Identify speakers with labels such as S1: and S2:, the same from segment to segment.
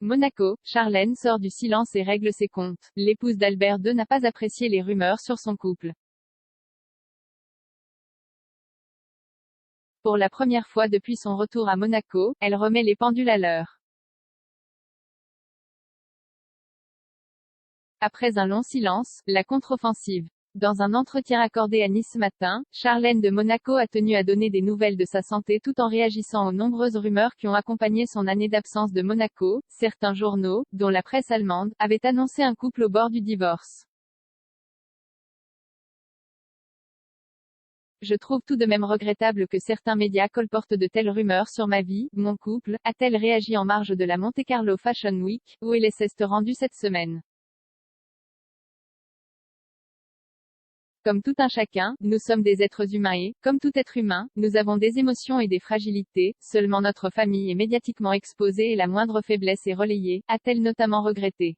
S1: Monaco, Charlène sort du silence et règle ses comptes. L'épouse d'Albert II n'a pas apprécié les rumeurs sur son couple. Pour la première fois depuis son retour à Monaco, elle remet les pendules à l'heure. Après un long silence, la contre-offensive. Dans un entretien accordé à Nice ce matin, Charlène de Monaco a tenu à donner des nouvelles de sa santé tout en réagissant aux nombreuses rumeurs qui ont accompagné son année d'absence de Monaco. Certains journaux, dont la presse allemande, avaient annoncé un couple au bord du divorce. Je trouve tout de même regrettable que certains médias colportent de telles rumeurs sur ma vie, mon couple, a-t-elle réagi en marge de la Monte-Carlo Fashion Week, où elle s'est rendue cette semaine. Comme tout un chacun, nous sommes des êtres humains et, comme tout être humain, nous avons des émotions et des fragilités, seulement notre famille est médiatiquement exposée et la moindre faiblesse est relayée, a-t-elle notamment regretté.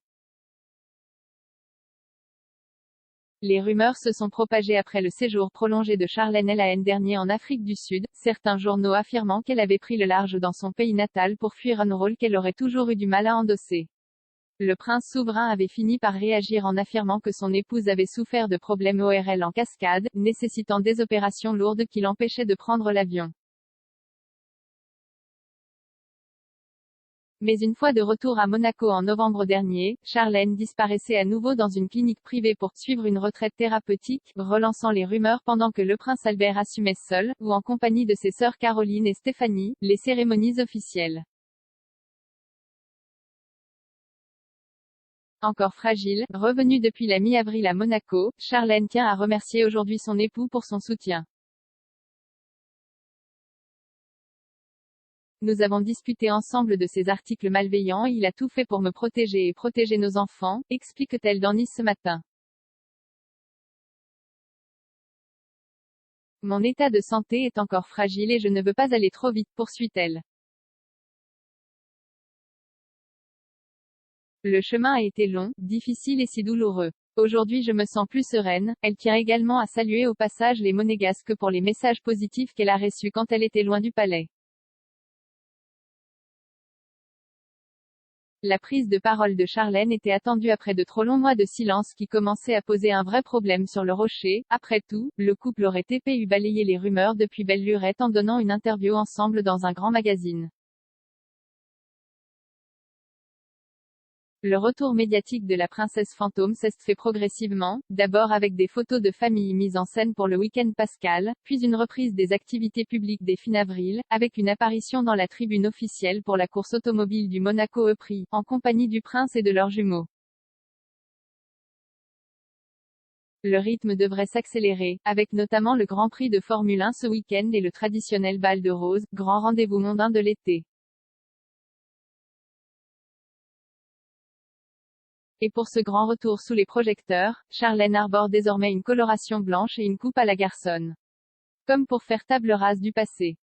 S1: Les rumeurs se sont propagées après le séjour prolongé de Charlène l'an dernier en Afrique du Sud, certains journaux affirmant qu'elle avait pris le large dans son pays natal pour fuir un rôle qu'elle aurait toujours eu du mal à endosser. Le prince souverain avait fini par réagir en affirmant que son épouse avait souffert de problèmes ORL en cascade, nécessitant des opérations lourdes qui l'empêchaient de prendre l'avion. Mais une fois de retour à Monaco en novembre dernier, Charlène disparaissait à nouveau dans une clinique privée pour suivre une retraite thérapeutique, relançant les rumeurs pendant que le prince Albert assumait seul, ou en compagnie de ses sœurs Caroline et Stéphanie, les cérémonies officielles. Encore fragile, revenue depuis la mi-avril à Monaco, Charlène tient à remercier aujourd'hui son époux pour son soutien. Nous avons discuté ensemble de ces articles malveillants et il a tout fait pour me protéger et protéger nos enfants, explique-t-elle dans Nice ce matin. Mon état de santé est encore fragile et je ne veux pas aller trop vite, poursuit-elle. Le chemin a été long, difficile et si douloureux. Aujourd'hui je me sens plus sereine. Elle tient également à saluer au passage les Monégasques pour les messages positifs qu'elle a reçus quand elle était loin du palais. La prise de parole de Charlène était attendue après de trop longs mois de silence qui commençaient à poser un vrai problème sur le rocher. Après tout, le couple aurait eu balayé les rumeurs depuis belle lurette en donnant une interview ensemble dans un grand magazine. Le retour médiatique de la princesse fantôme s'est fait progressivement, d'abord avec des photos de famille mises en scène pour le week-end pascal, puis une reprise des activités publiques dès fin avril, avec une apparition dans la tribune officielle pour la course automobile du Monaco E-Prix, en compagnie du prince et de leurs jumeaux. Le rythme devrait s'accélérer, avec notamment le Grand Prix de Formule 1 ce week-end et le traditionnel bal de rose, grand rendez-vous mondain de l'été. Et pour ce grand retour sous les projecteurs, Charlène arbore désormais une coloration blanche et une coupe à la garçonne. Comme pour faire table rase du passé.